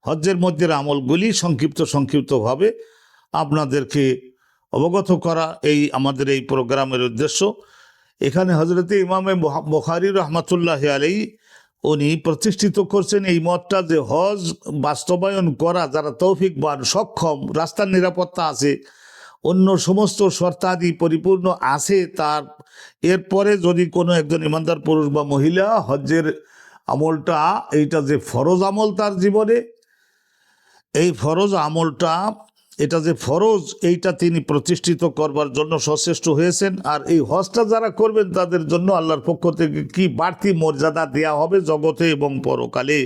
হজ্জের মধ্যের আমলগুলি সংক্ষিপ্তভাবে আপনাদেরকে অবগত করা এই আমাদের এই প্রোগ্রামের উদ্দেশ্য। এখানে হজরতে ইমামে বুখারী রহমাতুল্লাহ আলাইহি উনি প্রতিষ্ঠিত করছেন এই মতটা যে হজ বাস্তবায়ন করা যারা তৌফিকবান, সক্ষম, রাস্তার নিরাপত্তা আছে, অন্য সমস্ত শর্তাদি পরিপূর্ণ আছে, তার এরপরে যদি কোনো একজন ইমানদার পুরুষ বা মহিলা হজ্জের আমলটা, এইটা যে ফরজ আমল তার জীবনে, এই ফরজ আমলটা, এটা যে ফরজ, এইটা তিনি প্রতিষ্ঠিত করবার জন্য সচেষ্ট হয়েছেন। আর এই হজটা যারা করবেন তাদের জন্য আল্লাহর পক্ষ থেকে কি বাড়তি মর্যাদা দেয়া হবে জগতে এবং পরকালে।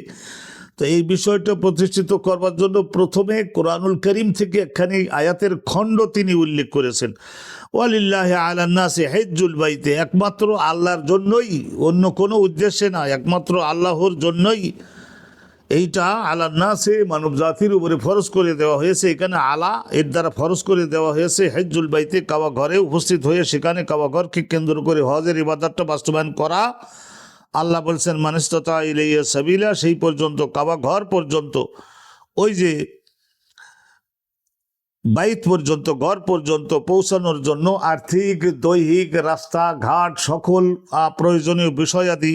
তো এই বিষয়টা প্রতিষ্ঠিত করবার জন্য প্রথমে কোরআনুল করিম থেকে একখানি আয়াতের খণ্ড তিনি উল্লেখ করেছেন। ওয়ালিল্লাহি আলান নাসি হিজ্জুল বাইতে, একমাত্র আল্লাহর জন্যই, অন্য কোনো উদ্দেশ্যে না, একমাত্র আল্লাহর জন্যই এইটা আলান নাসে মানব জাতির উপরে ফরজ করে দেওয়া হয়েছে। এখানে আলা এর দ্বারা ফরজ করে দেওয়া হয়েছে হিজ্জুল বাইতে, কাবা ঘরে উপস্থিত হয়ে সেখানে কাবা ঘরকে কেন্দ্র করে হজের ইবাদতটা বাস্তবায়ন করা। আল্লাহ বলছেন মান ইসতাতা ইলাইহি সাবিলা, সেই পর্যন্ত, কাবা ঘর পর্যন্ত, ওই যে বাইত পর্যন্ত, ঘর পর্যন্ত পৌঁছানোর জন্য আর্থিক, দৈহিক, রাস্তাঘাট, সকল প্রয়োজনীয় বিষয়াদি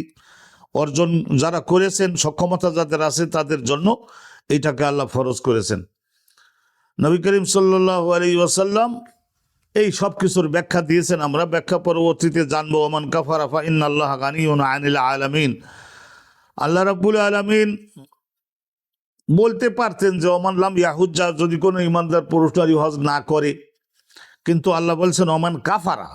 অর্জন যারা করেছেন, সক্ষমতা যাদের আছে তাদের জন্য এইটাকে আল্লাহ ফরজ করেছেন। নবী করিম সাল্লাল্লাহু আলাইহি ওয়াসাল্লাম এই সব কিছুর ব্যাখ্যা দিয়েছেন। আমরা ব্যাখ্যা পরবর্তীতে জানবো। ওমান কাফারা ফা ইন্নাল্লাহা গানিয়্যুন আনিল আলামিন। আল্লাহ রাব্বুল আলামিন বলতে পারতেন যে ওমান লাম ইয়াহুজ্জা, যদি কোনো ইমানদার পুরুষ নারী হজ না করে, কিন্তু আল্লাহ বলছেন ওমান কাফারা,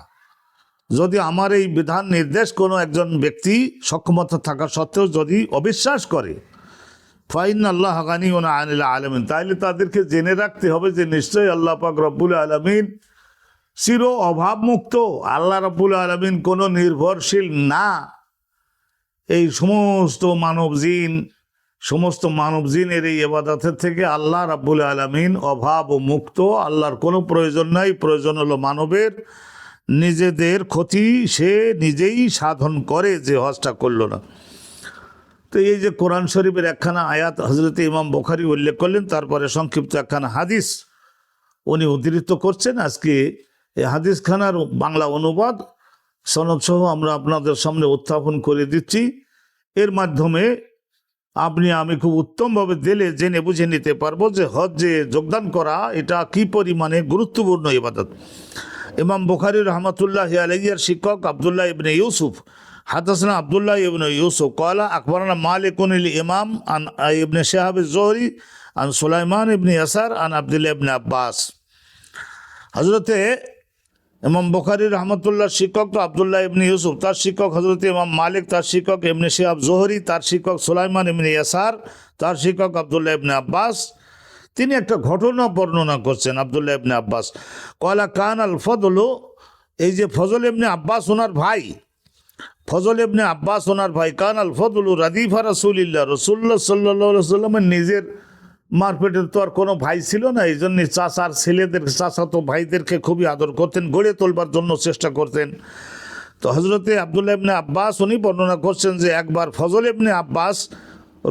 যদি আমার এই বিধান নির্দেশ কোনো একজন ব্যক্তি সক্ষমতা থাকা সত্ত্বেও যদি অবিশ্বাস করে, ফা ইন্নাল্লাহা গানিয়্যুন আনিল আলামিন, তাহলে তাদেরকে জেনে রাখতে হবে যে নিশ্চয়ই আল্লাহ পাক রব্বুল আলামিন চির অভাবমুক্ত। আল্লাহ রাব্বুল আলামিন কোনো নির্ভরশীল না। এই সমস্ত মানব জিনের এই ইবাদতের থেকে আল্লাহ রাব্বুল আলামিন অভাব ও মুক্ত। আল্লাহর কোনো প্রয়োজন নাই। প্রয়োজন হলো মানবের নিজেদের ক্ষতি সে নিজেই সাধন করে যে হজটা করলো না। তো এই যে কোরআন শরীফের একখানা আয়াত হজরত ইমাম বুখারী উল্লেখ করলেন, তারপরে সংক্ষিপ্ত একখানা হাদিস উনি উদ্ধৃত করছেন। আজকে এই হাদিসখানার বাংলা অনুবাদ সনদ সহ আমরা আপনাদের সামনে উত্থাপন করে দিচ্ছি। এর মাধ্যমে আমি খুব উত্তমভাবে জেনে বুঝে নিতে পারবো যে হজ্জে যোগদান করা এটা কি পরিমাণে গুরুত্বপূর্ণ ইবাদত। ইমাম বুখারী রহমাতুল্লাহ আলাইহির শিক্ষক আব্দুল্লাহ ইবনে ইউসুফ হাদাসনা আব্দুল্লাহ ইবনে ইউসুফ ক্বালা আখবারানা মালিকুন আল ইমাম আন ইবনে শিহাব আজ-জুহরি আন সুলাইমান ইবনে ইয়াসার আন আব্দুল্লাহ ইবনে আব্বাস। হযরতে ইমাম বুখারী রহমাতুল্লাহ শিক্ষক তো আব্দুল্লাহ ইবনে ইউসুফ, তার শিক্ষক হযরতে ইমাম মালিক, তার শিক্ষক ইবনে শিহাব জোহরি, তার শিক্ষক সুলাইমান ইবনে ইয়াসার, তার শিক্ষক আব্দুল্লাহ ইবনে আব্বাস। তিনি একটা ঘটনা বর্ণনা করছেন। আব্দুল্লাহ ইবনে আব্বাস ক্বালা কান আল ফদলু, এই যে ফজল ইবনে আব্বাস ওনার ভাই, কান আল ফদলু রাদিফা রাসূলিল্লাহ, রাসূলুল্লাহ সাল্লাল্লাহু আলাইহি ওয়াসাল্লামের নিজের মারপেটের তো আর কোনো ভাই ছিল না। এই জন্য চাচাতো ভাইদেরকে খুবই আদর করতেন, গড়ে তোলবার জন্য চেষ্টা করতেন। তো হজরতে আব্দুল্লাহ ইবনে আব্বাস উনি বর্ণনা করছেন যে একবার ফজল ইবনে আব্বাস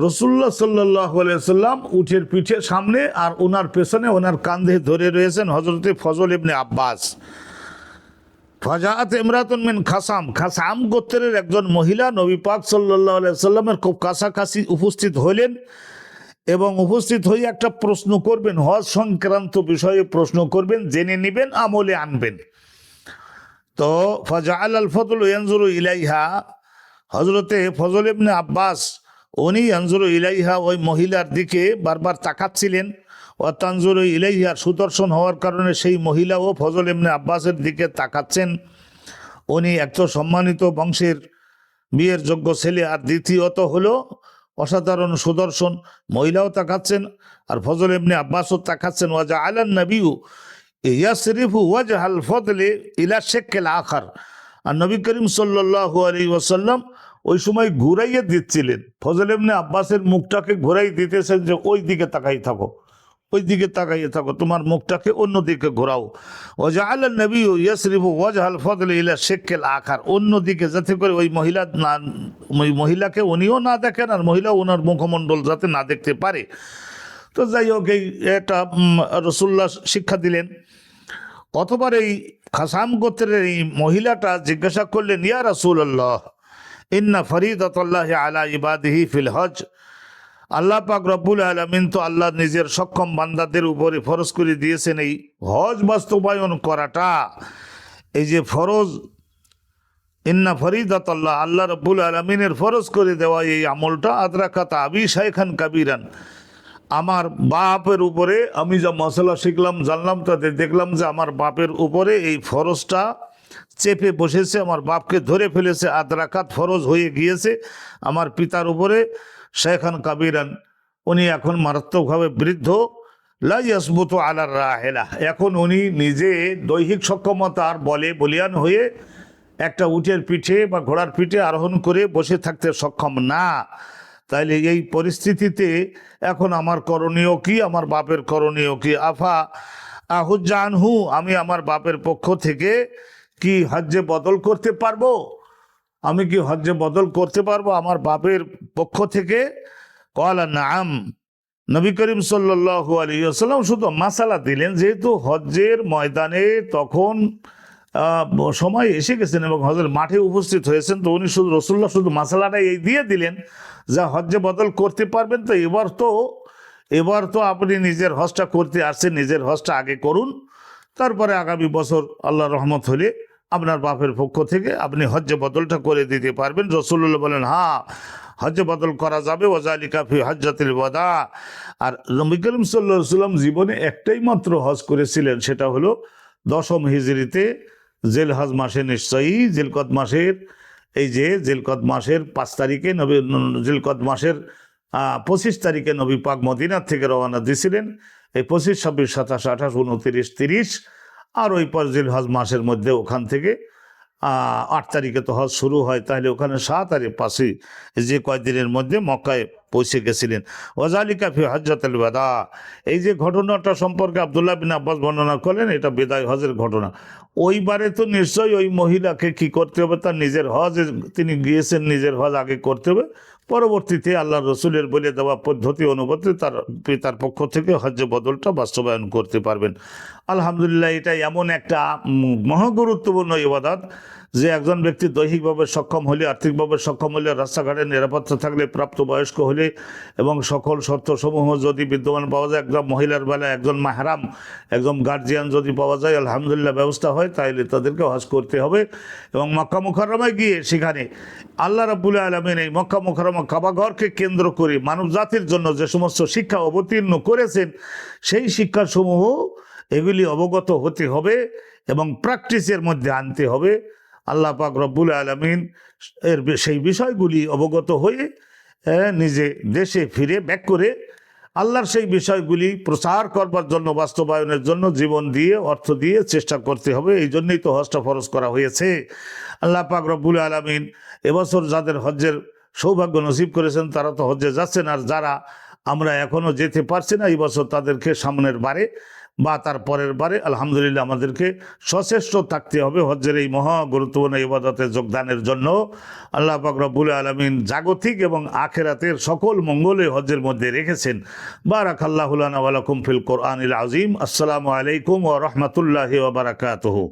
রাসূলুল্লাহ সাল্লাল্লাহু আলাইহি ওয়াসাল্লাম উটের পিঠে সামনে আর ওনার পেছনে, ওনার কাঁধে ধরে রয়েছেন হজরতে ফজল ইবনে আব্বাস। ফাজাআত ইমরাতুন মিন খাসাম গোত্রের একজন মহিলা নবী পাক সাল্লাল্লাহু আলাইহি ওয়াসাল্লামের খুব কাছাকাছি উপস্থিত হলেন এবং উপস্থিত হয়ে একটা প্রশ্ন করবেন, হজ সংক্রান্ত বিষয়ে প্রশ্ন করবেন, জেনে নেবেন, আমলে আনবেন। তো ফাজাআল আল ফদল ইয়ানজুরু ইলাইহা, হযরতে ফজল ইবনে আব্বাস উনি ইয়ানজুরু ইলাইহা, ওই মহিলার দিকে বারবার তাকাচ্ছিলেন। ও তানজুরু ইলাইহা, সুদর্শন হওয়ার কারণে সেই মহিলাও ফজল ইবনে আব্বাসের দিকে তাকাচ্ছেন। উনি একটা সম্মানিত বংশের বিয়ের যোগ্য ছেলে, আর দ্বিতীয়ত হলো অসাধারণ সুদর্শন, মহিলাও তাকাচ্ছেন আর ফজল ইবনে আব্বাসও তাকাচ্ছেন। ওয়াজা আলান নবীউ ইয়াসরিফু ওয়াজহাল ফদলে ইলা শাক্কিল আখার, আর নবী করিম সাল্লাল্লাহু আলাইহি ওয়াসাল্লাম ওই সময় ঘুরাইয়ে দিচ্ছিলেন, ফজল ইবনে আব্বাসের মুখটাকে ঘুরাই দিতেছেন যে ওই দিকে তাকাই থাকো, ওই দিকে তাকাইয়ে থাকো, তোমার মুখটাকে অন্যদিকে ঘোরাও। ওয়াজা আলান নবীউ ইয়াসরিফু ওয়াজহাল ফদলে ইলা শাক্কিল আখার, অন্যদিকে, যাতে করে ওই মহিলাকে উনিও না দেখেন আর মহিলা ওনার মুখমণ্ডল যাতে না দেখতে পারে। তো যাই হোক, এই এটা রসুল্লাহ শিক্ষা দিলেন। অতবার এই খাসাম গোত্রের এই মহিলাটা জিজ্ঞাসা করলেন, ইয়া রাসূলুল্লাহ, ইন্না ফরিদাতাল্লাহি আলা ইবাদিহি ফিল হজ, আল্লাহ পাক রব্বুল আলামিন তো আল্লাহ নিজের সক্ষম বান্দাদের উপরে ফরজ করে দিয়েছেন এই হজ বাস্তবায়ন করাটা। এই যে ফরজ, ইন্না ফরিদাতাল্লাহ, আল্লাহ রব্বুল আলামিনের ফরজ করে দেওয়া এই আমলটা, আদরাকাত আবি শাইখান কাবীরান, আমার বাপের উপরে, আমি যা মশলা শিখলাম জানলাম তাতে দেখলাম যে আমার বাপের উপরে এই ফরজটা চেপে বসেছে, আমার বাপকে ধরে ফেলেছে, আদরাকাত ফরজ হয়ে গিয়েছে আমার পিতার উপরে, শাইখান কাবীরান, উনি এখন মারাত্মকভাবে বৃদ্ধ, লা ইয়াসবুতু আলার রাহেলা, এখন উনি নিজে দৈহিক সক্ষমতার বলে বলিয়ান হয়ে একটা উটের পিঠে বা ঘোড়ার পিঠে আরোহণ করে বসে থাকতে সক্ষম না। তাইলে এই পরিস্থিতিতে এখন আমার করণীয় কি, আমার বাপের করণীয় কি? আফা আহুজ্জানহু, আমি আমার বাপের পক্ষ থেকে কি হজ্জে বদল করতে পারবো? আমি কি হজ্জে বদল করতে পারবো আমার বাপের পক্ষ থেকে? ক্বালা নাআম, নবী করিম সাল্লাল্লাহু আলাইহি ওয়াসাল্লাম শুধু মাসালা দিলেন, যেহেতু হজ্জের ময়দানে তখন সময় এসে গেছেন এবং হজের মাঠে উপস্থিত হয়েছেন, তো উনি শুধু রসুল্লাহ শুধু মাসালাটা এই দিয়ে দিলেন যা হজ্জে বদল করতে পারবেন। তো এবার তো আপনি নিজের হজটা করতে আসছেন, নিজের হজটা আগে করুন, তারপরে আগামী বছর আল্লাহ রহমত হলে আপনার বাপের পক্ষ থেকে আপনি হজ্জে বদলটা করে দিতে পারবেন। রাসূলুল্লাহ বলেন, হ্যাঁ হজ্জে বদল করা যাবে, ওয়াজালিকা ফি হজ্জাতিল ওয়াদা। আর নবী করিম সাল্লাল্লাহু আলাইহি ওয়াসাল্লাম জীবনে একটাই মাত্র হজ করেছিলেন, সেটা হলো 10ম হিজরিতে জিলহজ মাসে, নিশ্চয়ই জিলকদ মাসের, এই যে জিলকদ মাসের 5 তারিখে নবী, জিলকদ মাসের 25 তারিখে নবী পাক মদিনার থেকে রওনা দিয়েছিলেন। এই 25, 26, 27, 28, 29, 30 আর ওই পর জিলহজ মাসের মধ্যে ওখান থেকে 8 তারিখে তো হজ শুরু হয়, তাহলে ওখানে 7 আর 5 যে কয়েকদিনের মধ্যে মক্কায় পৌঁছে গেছিলেন। ওয়াজালিকা ফি হজ্জাতুল ওয়াদা, এই যে ঘটনাটা সম্পর্কে আব্দুল্লাহ বিন আব্বাস বর্ণনা করলেন, এটা বিদায় হজের ঘটনা। ওইবারে তো নিশ্চয়ই ওই মহিলাকে কি করতে হবে, তার নিজের হজ, তিনি গিয়েছেন নিজের হজ আগে করতে হবে, পরবর্তীতে আল্লাহ রসুলের বলে দেওয়া পদ্ধতি অনুপাতে তার পিতার পক্ষ থেকে হজ্জে বদলটা বাস্তবায়ন করতে পারবেন। আলহামদুলিল্লাহ, এটা এমন একটা মহাগুরুত্বপূর্ণ ইবাদত যে একজন ব্যক্তি দৈহিকভাবে সক্ষম হলে, আর্থিকভাবে সক্ষম হলে, রাস্তাঘাটে নিরাপত্তা থাকলে, প্রাপ্তবয়স্ক হলে এবং সকল শর্তসমূহ যদি বিদ্যমান পাওয়া যায়, একজন মহিলার বেলায় একজন মাহরাম, একজন গার্জিয়ান যদি পাওয়া যায়, আলহামদুলিল্লাহ ব্যবস্থা হয়, তাইলে তাদেরকে হজ করতে হবে। এবং মক্কা মুকাররমায় গিয়ে সেখানে আল্লাহ রাব্বুল আলামিন এই মক্কা মুকাররমা কাবাঘরকে কেন্দ্র করে মানব জাতির জন্য যে সমস্ত শিক্ষা অবতীর্ণ করেছেন, সেই শিক্ষাসমূহ এগুলি অবগত হতে হবে এবং প্র্যাকটিসের মধ্যে আনতে হবে। আল্লাহ পাক রব্বুল আলামিন এর সেই বিষয়গুলি অবগত হয়ে নিজে দেশে ফিরে ব্যাক করে আল্লাহর সেই বিষয়গুলি প্রচার করবার জন্য, বাস্তবায়নের জন্য জীবন দিয়ে, অর্থ দিয়ে চেষ্টা করতে হবে। এই জন্যই তো হজটা ফরজ করা হয়েছে। আল্লাহ পাক রব্বুল আলামিন এবছর যাদের হজ্জের সৌভাগ্য নসিব করেছেন তারা তো হজ্জে যাচ্ছেন, আর যারা আমরা এখনও যেতে পারছি না, এই বছর তাদেরকে সামনের বারে বা তার পরের বারে আলহামদুলিল্লাহ আমাদেরকে সচেষ্ট থাকতে হবে হজ্জের এই মহা গুরুত্বপূর্ণ ইবাদতে যোগদানের জন্য। আল্লাহ পাক রব্বুল আলামিন জাগতিক এবং আখিরাতের সকল মঙ্গলে হজ্জের মধ্যে রেখেছেন। বারাকাল্লাহু লানা ওয়া লাকুম ফিল কোরআনিল আযীম। আসসালামু আলাইকুম ওয়া রাহমাতুল্লাহি ওয়া বারাকাতুহু।